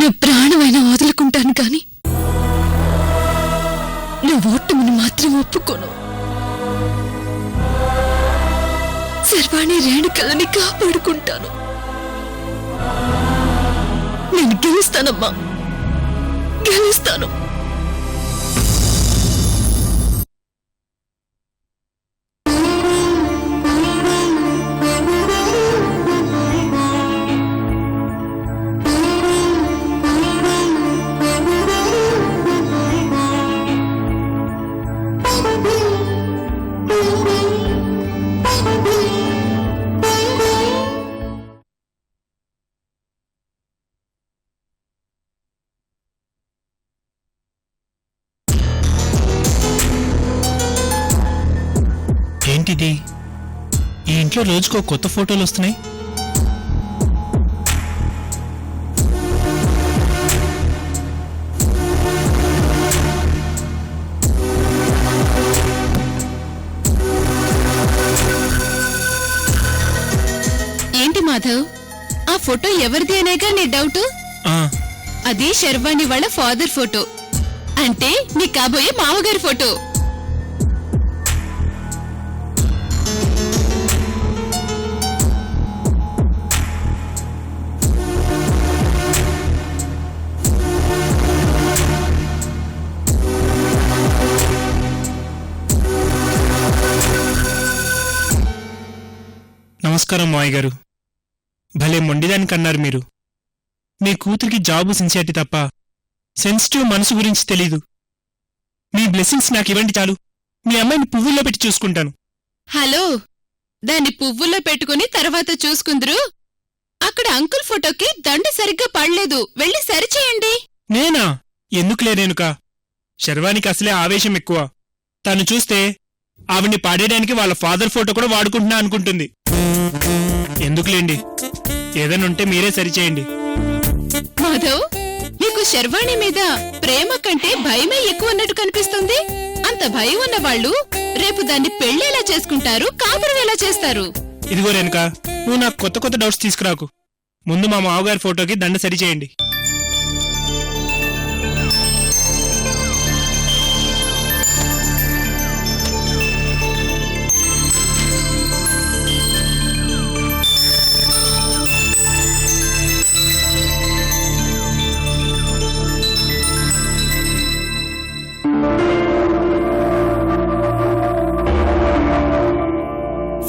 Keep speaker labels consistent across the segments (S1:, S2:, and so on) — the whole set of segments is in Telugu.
S1: నా ప్రాణమైనా వదులుకుంటాను కానీ నా ఓటమిని మాత్రం ఒప్పుకోను. శర్వాణి రేణుకలని కాపాడుకుంటాను. నేను గెలుస్తానమ్మా, గెలుస్తాను.
S2: ఏంటిది? ఈ ఇంట్లో రోజుకో కొత్త ఫోటోలు వస్తున్నాయి.
S1: ఏంటి మాధవ్, ఆ ఫోటో ఎవరిది అనేగా నీ డౌట్? అది శర్వాణి వాళ్ళ ఫాదర్ ఫోటో, అంటే నీ కాబోయే మామగారి ఫోటో.
S2: నమస్కారం మావయ్య గారు. భలే మొండిదానికి అన్నారు మీరు. మీ కూతురికి జాబు సిన్సియారిటీ తప్ప సెన్సిటివ్ మనసు గురించి తెలీదు. మీ బ్లెస్సింగ్స్ నాకు ఇవ్వండి చాలు. మీ అమ్మాయిని పువ్వుల్లో పెట్టి చూసుకుంటాను.
S1: హలో, దాన్ని పువ్వుల్లో పెట్టుకుని తర్వాత చూసుకుందరు. అక్కడ అంకుల్ ఫోటోకి దండ సరిగ్గా పడలేదు, వెళ్ళి సరిచేయండి.
S2: నేనా? ఎందుకులే రేణుకా, శర్వానికి అసలే ఆవేశం ఎక్కువ. తను చూస్తే ఆవిడ్ని పాడేయడానికి వాళ్ళ ఫాదర్ ఫోటో కూడా వాడుకుంటున్నా అనుకుంటుంది. ఎందుకులేండి, ఏదైనా మీరే సరిచేయండి.
S1: మాధవ్, మీకు శర్వాణి మీద ప్రేమ కంటే భయమే ఎక్కువ ఉన్నట్టు కనిపిస్తుంది. అంత భయం ఉన్న వాళ్ళు రేపు దాన్ని పెళ్లి చేసుకుంటారు, కాపురం ఎలా చేస్తారు?
S2: ఇదిగో రేణుకా, నువ్వు నాకు కొత్త కొత్త డౌట్స్ తీసుకురాకు. ముందు మా మావగారి ఫోటోకి దండ సరిచేయండి.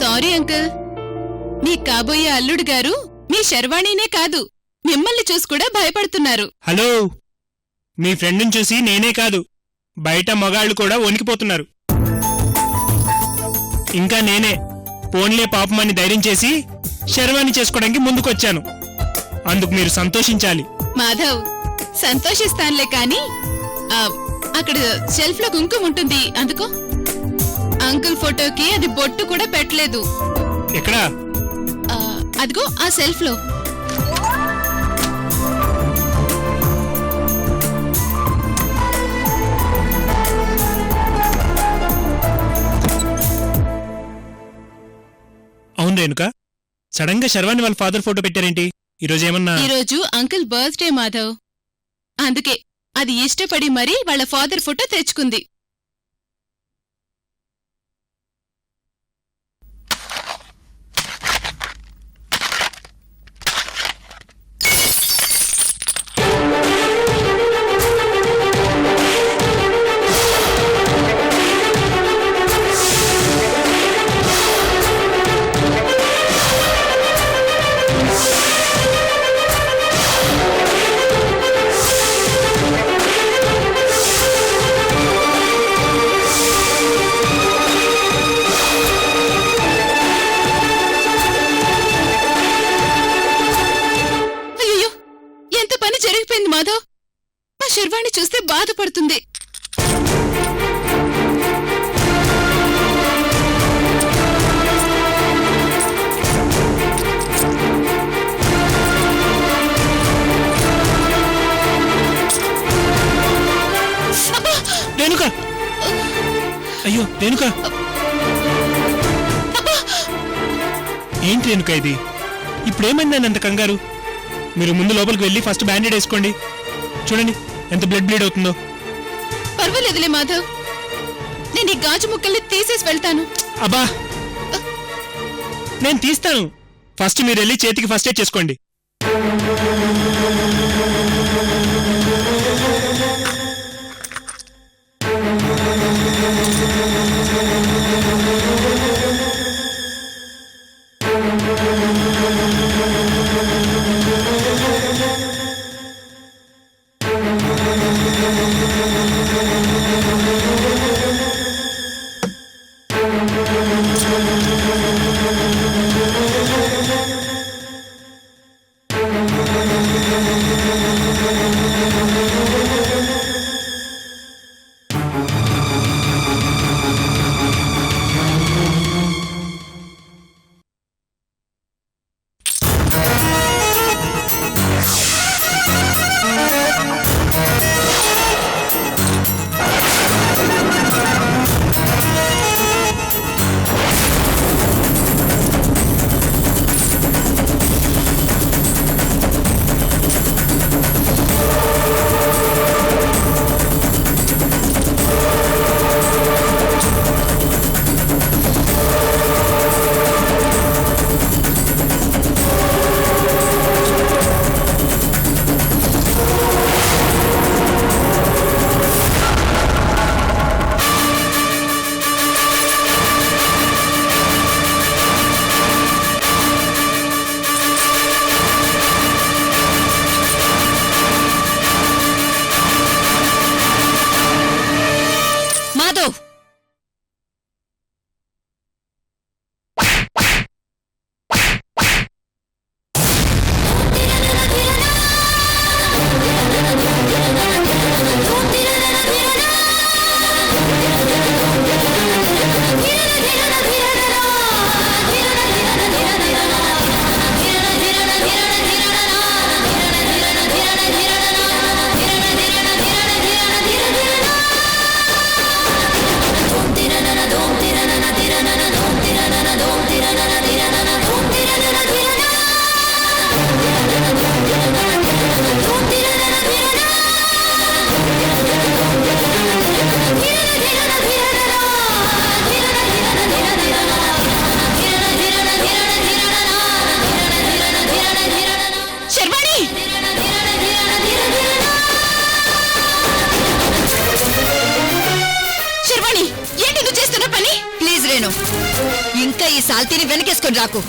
S1: సారీ అంకుల్, మీ కాబోయే అల్లుడు గారు మీ శర్వాణినే కాదు మిమ్మల్ని చూసి కూడా భయపడుతున్నారు.
S2: హలో, మీ ఫ్రెండ్ని చూసి నేనే కాదు బయట మగాళ్ళు కూడా వణికిపోతున్నారు. ఇంకా నేనే పోన్లే పాపమని ధైర్యం చేసి శర్వాణి చేసుకోవడానికి ముందుకొచ్చాను. అందుకు మీరు సంతోషించాలి.
S1: మాధవ్, సంతోషిస్తానులే కాని అక్కడ షెల్ఫ్ లో కుంకుమ ఉంటుంది, అందుకో. అంకుల్ ఫోటోకి అది బొట్టు కూడా పెట్టలేదు.
S2: ఎక్కడా?
S1: అదిగో ఆ సెల్ఫ్ లో.
S2: అవును రేణుకా, సడన్ గా శర్వాణి వాళ్ళ ఫాదర్ ఫోటో పెట్టారేంటి?
S1: ఈరోజు అంకుల్ బర్త్డే మాధవ్, అందుకే అది ఇష్టపడి మరీ వాళ్ళ ఫాదర్ ఫోటో తెచ్చుకుంది. మాధవ్, మా శర్వాణి చూస్తే బాధపడుతుంది.
S2: రేణుకా, అయ్యో రేణుకా, ఏంటి రేణుకా ఇది? ఇప్పుడేమైందని అంత కంగారు? మీరు ముందు లోపలికి వెళ్ళి ఫస్ట్ బ్యాండేడ్ వేసుకోండి. చూడండి ఎంత బ్లడ్ బ్లీడ్ అవుతుందో.
S1: పర్వాలేదులే మాధవ్, నేను ఈ గాజు ముక్కల్ని తీసేసి వెళ్తాను.
S2: అబ్బా, నేను తీస్తాను. ఫస్ట్ మీరు వెళ్ళి చేతికి ఫస్ట్ ఎయిడ్ చేసుకోండి.
S3: ఇంకా ఈ సాల్తీని వెనకేసుకొని రాకు.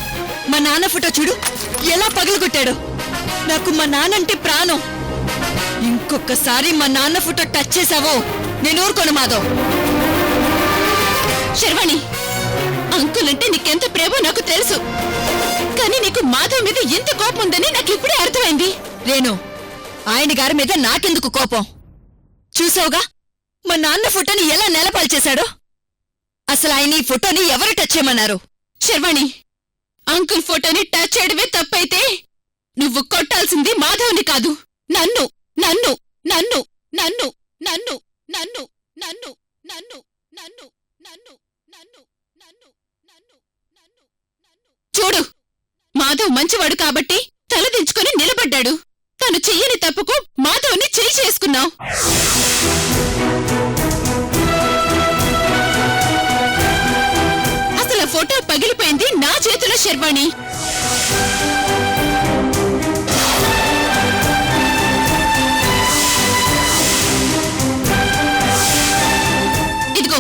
S3: మా నాన్న ఫోటో చూడు ఎలా పగలగొట్టాడు. నాకు మా నాన్నంటే ప్రాణం. ఇంకొకసారి మా నాన్న ఫోటో టచ్ చేసావో నేను ఊరుకోను మాధవ్.
S1: శర్వాణి, అంకుల్ అంటే నీకెంత ప్రేమో నాకు తెలుసు, కానీ నీకు మాధవ్ మీద ఎంత కోపం ఉందని నాకు ఇప్పుడే అర్థమైంది.
S3: రేణు, ఆయన గారి మీద నాకెందుకు కోపం? చూసావుగా మా నాన్న ఫోటోని ఎలా నేలపాలు చేశాడో. అసలు ఆయన ఈ ఫోటోని ఎవరు టచ్ చేయమన్నారు?
S1: శర్వాణి, అంకుల్ ఫోటోని టచ్ చేయడమే తప్పైతే నువ్వు కొట్టాల్సింది మాధవ్ని కాదు, నన్ను నన్ను నన్ను నన్ను నన్ను నన్ను నన్ను నన్ను నన్ను నన్ను నన్ను నన్ను నన్ను నన్ను నన్ను చూడు, మాధవ్ మంచివాడు కాబట్టి తలదించుకొని నిలబడ్డాడు. తను చెయ్యని తప్పుకు మాధవ్ని చెయ్యి చేసుకున్నావు. అసలు ఫోటో పగిలిపోయింది నా చేతిలో శర్వాణి. ఇదిగో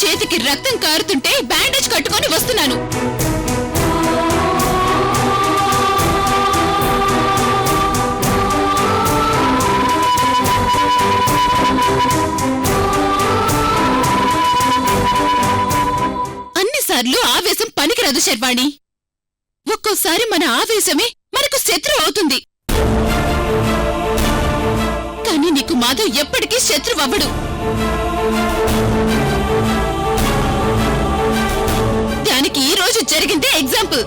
S1: చేతికి రక్తం కారుతుంటే బ్యాండేజ్ కట్టుకొని వస్తున్నాను. అన్నిసార్లు ఆవేశం పనికిరాదు శర్వాణి. ఒక్కోసారి మన ఆవేశమే మనకు శత్రువు అవుతుంది. కానీ నీకు మాధవ్ ఎప్పటికీ శత్రువు అవ్వడు. దానికి ఈ రోజు జరిగిందే ఎగ్జాంపుల్.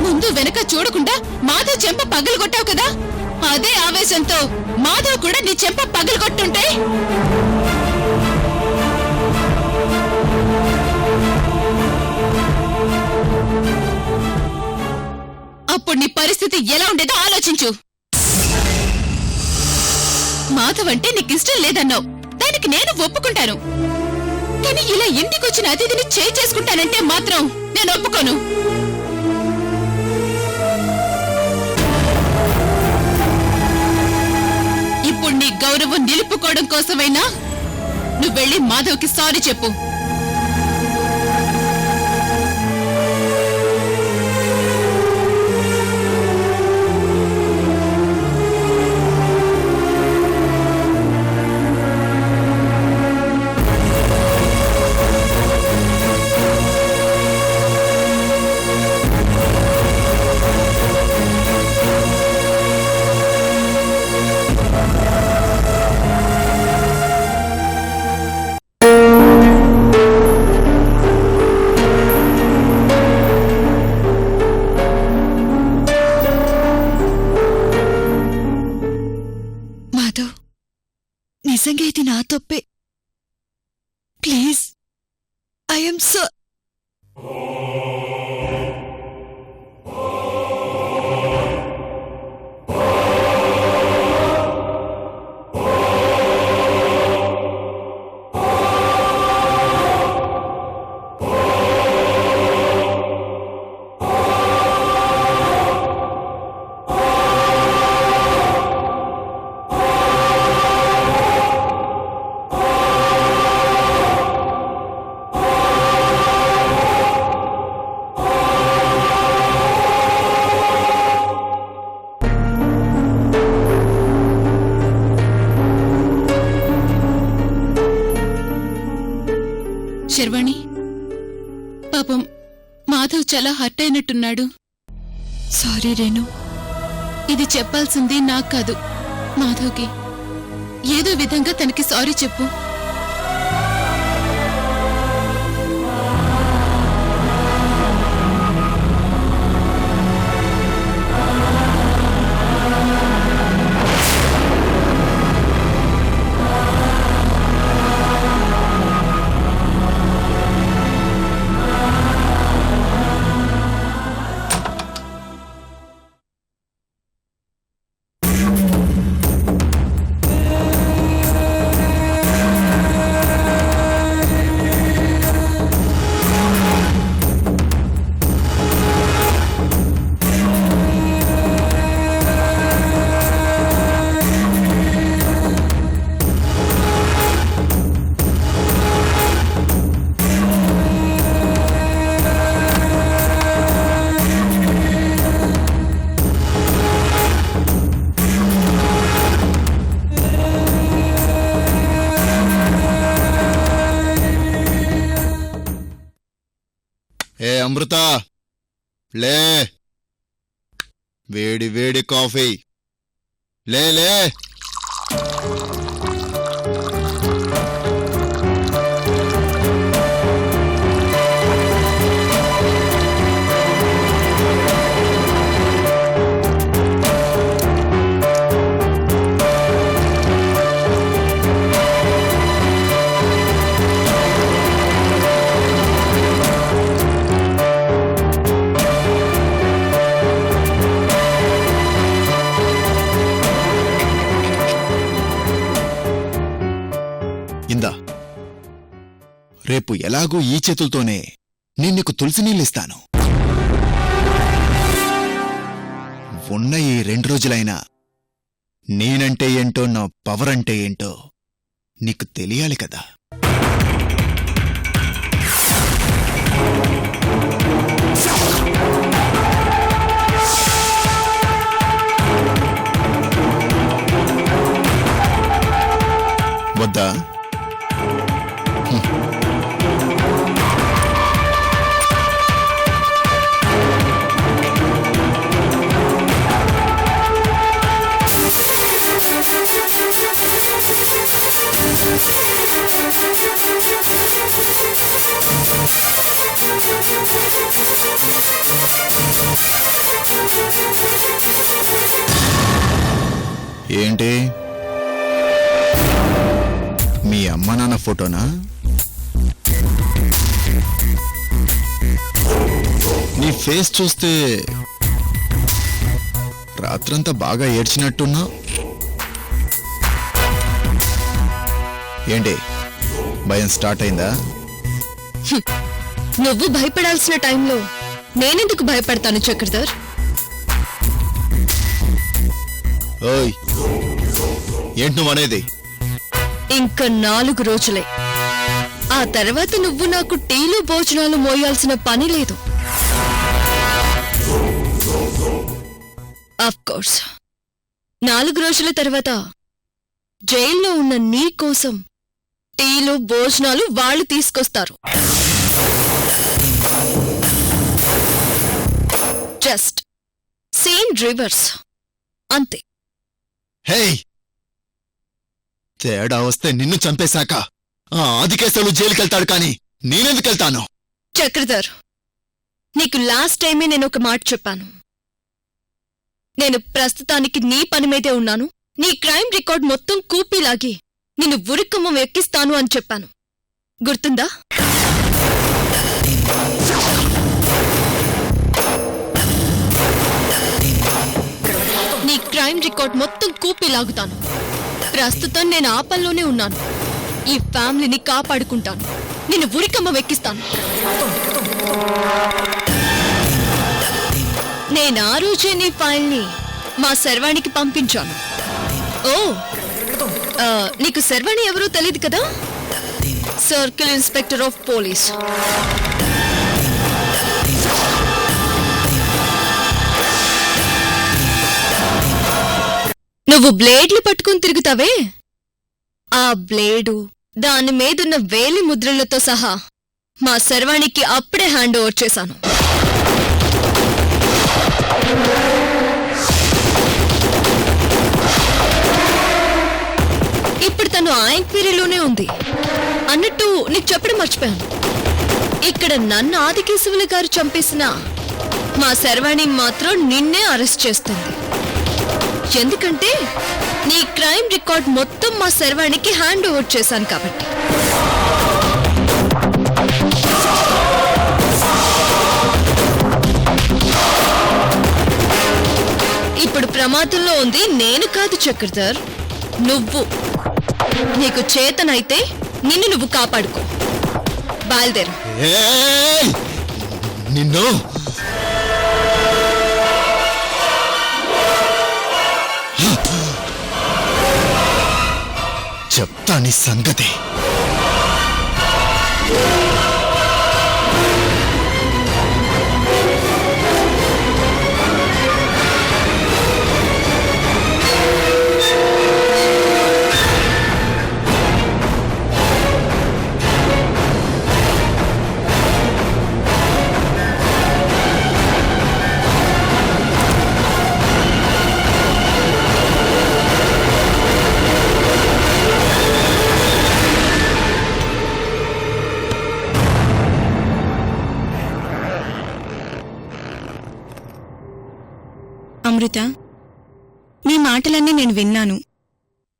S1: ముందు వెనక చూడకుండా అదే ఆవేశంతో మాధవ్ కూడా నీ చెంప పగలగొట్టుంటే అప్పుడు నీ పరిస్థితి ఎలా ఉండేదో ఆలోచించు. మాధవ్ అంటే నీకిష్టం లేదన్నావు, దానికి నేను ఒప్పుకుంటాను. కానీ ఇలా ఇంటికొచ్చిన అతిథిని చేసుకుంటానంటే మాత్రం నేను ఒప్పుకోను. ఇప్పుడు నీ గౌరవం నిలుపుకోవడం కోసమైనా నువ్వెళ్ళి మాధవ్కి సారీ చెప్పు.
S3: నిజంగా ఇది నా తప్పే. ప్లీజ్, ఐఎమ్ సో
S1: శర్వాణి, పాపం మాధవ్ చాలా హర్ట్ అయినట్టున్నాడు.
S3: సారీ రేణు.
S1: ఇది చెప్పాల్సింది నాకు కాదు, మాధవ్కి. ఏదో విధంగా తనకి సారీ చెప్పు.
S4: ఏ అమృత, లే, వేడి వేడి కాఫీ, లే లే. ఇందా, రేపు ఎలాగూ ఈ చేతులతోనే నీకు తులసి నీళ్ళిస్తాను. ఉన్న ఈ 2 రోజులైనా నేనంటే ఏంటో, నా పవర్ అంటే ఏంటో నీకు తెలియాలి కదా. వద్దా? ఏంటి మీ అమ్మ నాన్న ఫోటోనా? నీ ఫేస్ చూస్తే రాత్రంతా బాగా ఏడ్చినట్టున్నా. ఏంటి భయం స్టార్ట్ అయిందా?
S3: నువ్వు భయపడాల్సిన టైంలో నేనెందుకు భయపడతాను చక్రధర్?
S4: ఓయ్ ఏంటి నువ్వు అనేది?
S3: ఇంకా 4 రోజులే. ఆ తర్వాత నువ్వు నాకు టీలు భోజనాలు మోయాల్సిన పని లేదు. ఆఫ్ కోర్స్ 4 రోజుల తర్వాత జైల్లో ఉన్న నీ కోసం టీలు భోజనాలు వాళ్ళు తీసుకొస్తారు. జస్ట్ సేమ్ రివర్స్ అంతే.
S4: హే తేడా వస్తే నిన్ను చంపేశాక ఆ ఆదికేశవులు జైలుకెళ్తాడు కానీ నేనెందుకెళ్తాను?
S3: చక్రధర్, నీకు లాస్ట్ టైమే నేను ఒక మాట చెప్పాను. నేను ప్రస్తుతానికి నీ పని మీదే ఉన్నాను. నీ క్రైమ్ రికార్డ్ మొత్తం కూపీలాగి నిన్ను ఉరికమ్మం ఎక్కిస్తాను అని చెప్పాను. గుర్తుందా? నీ క్రైమ్ రికార్డ్ మొత్తం కూపీలాగుతాను. ప్రస్తుతం నేను ఆ పనిలోనే ఉన్నాను. ఈ ఫ్యామిలీని కాపాడుకుంటాను. నిన్ను ఉరికమ్మం ఎక్కిస్తాను. నేను ఆ రోజే నీ ఫైల్ని మా శర్వాణికి పంపించాను. ఓ నీకు శర్వాణి ఎవరో తెలియదు కదా? Circle inspector of police. నువ్వు బ్లేడ్లు పట్టుకుని తిరుగుతావే, ఆ బ్లేడు దాని మీదున్న వేలి ముద్రలతో సహా మా శర్వాణికి అప్పుడే హ్యాండ్ ఓవర్ చేశాను. ఇప్పుడు తను ఆ ఎంక్వైరీలోనే ఉంది. అన్నట్టు నీకు చెప్పడం మర్చిపోయాను. ఇక్కడ నన్ను ఆదికేశవులు గారు చంపేసిన మా శర్వాణి మాత్రం నిన్నే అరెస్ట్ చేస్తుంది. ఎందుకంటే నీ క్రైమ్ రికార్డ్ మొత్తం మా శర్వాణికి హ్యాండ్ ఓవర్ చేశాను కాబట్టి. ఇప్పుడు ప్రమాదంలో ఉంది నేను కాదు చక్రధర్, నువ్వు. నీకు చేతనైతే నిన్ను నువ్వు కాపాడుకో. బయలుదేరు.
S4: నిన్ను చెప్తా నీ సంగతి.
S1: అమృత, నీ మాటలన్నీ నేను విన్నాను.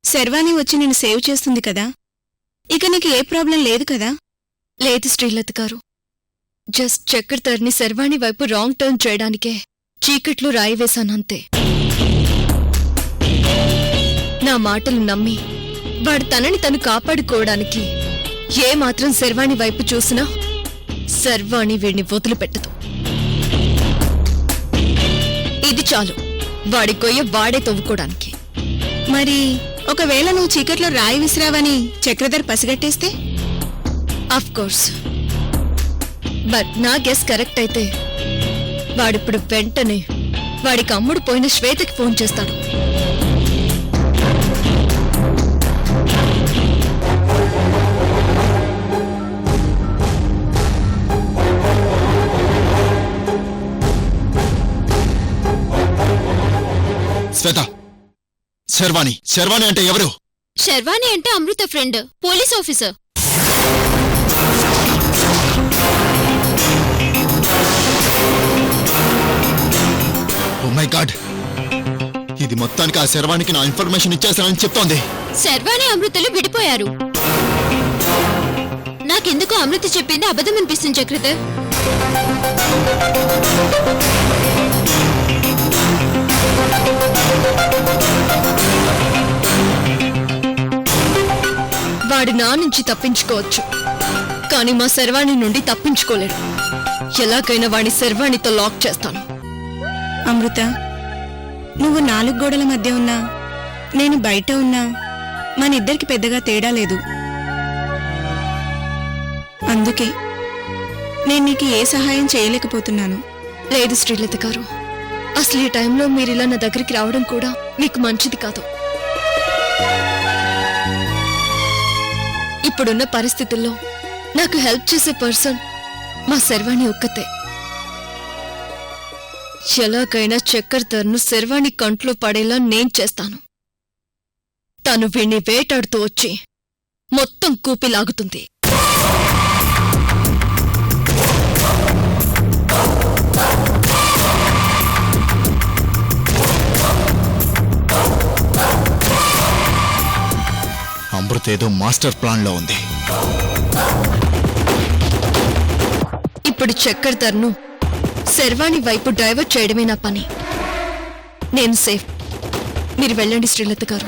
S1: శర్వాణి వచ్చి నేను సేవ్ చేస్తుంది కదా, ఇక నీకు ఏ ప్రాబ్లం లేదు కదా?
S3: లేదు శ్రీలత గారు, జస్ట్ చక్రధర్ని శర్వాణి వైపు రాంగ్ టర్న్ చేయడానికే చీకట్లో రాయి వేశానంతే. నా మాటలు నమ్మి వాడు తనని తను కాపాడుకోవడానికి ఏమాత్రం శర్వాణి వైపు చూసినా శర్వాణి వీడిని వదిలిపెట్టదు. ఇది చాలు వాడి గొయ్య వాడే తవ్వుకోవడానికి.
S1: మరి ఒకవేళ నువ్వు చీకట్లో రాయి విసిరావని చక్రధర్ పసిగట్టేస్తే?
S3: ఆఫ్ కోర్స్, బట్ నా గెస్ కరెక్ట్ అయితే వాడిప్పుడు వెంటనే వాడికి అమ్ముడు పోయిన శ్వేతకి ఫోన్ చేస్తాడు.
S4: శ్వేత, శర్వాణి అంటే ఎవరు?
S1: శర్వాణి అంటే Amrutha friend, police officer.
S4: Oh my god, ఇది మొత్తానికి ఆ శర్వానికి నా ఇన్ఫర్మేషన్ ఇచ్చేసానని చెప్తోంది.
S1: శర్వాణి అమృతలు విడిపోయారు. నాకెందుకో అమృత చెప్పింది అబద్ధం అనిపిస్తుంది చక్రధర్.
S3: వాడు నా నుంచి తప్పించుకోవచ్చు, కానీ మా శర్వాణి నుండి తప్పించుకోలేడు. ఎలాగైనా వాడిని శర్వాణితో లాక్ చేస్తాను.
S5: అమృత, నువ్వు 4 గోడల మధ్య ఉన్నా నేను బయట ఉన్నా మనిద్దరికి పెద్దగా తేడా లేదు. అందుకే నేను నీకు ఏ సహాయం చేయలేకపోతున్నాను.
S3: లేదు శ్రీలత గారు, అసలు ఈ టైంలో మీరిలా నా దగ్గరికి రావడం కూడా మీకు మంచిది కాదు. ఇప్పుడున్న పరిస్థితుల్లో నాకు హెల్ప్ చేసే పర్సన్ మా శర్వాణి ఒక్కతే. ఎలాగైనా చక్రధర్ను శర్వాణి కంట్లో పడేలా నేను చేస్తాను. తను వీణ్ణి వేటాడుతూ వచ్చి మొత్తం కూపిలాగుతుంది.
S4: అమృత ఏదో మాస్టర్ ప్లాన్ లో ఉంది.
S3: ఇప్పుడు చక్రధర్ను శర్వాణి వైపు డైవర్ట్ చేయడమే నా పని. నేను సేఫ్. మీరు వెళ్ళండి శ్రీలత గారు.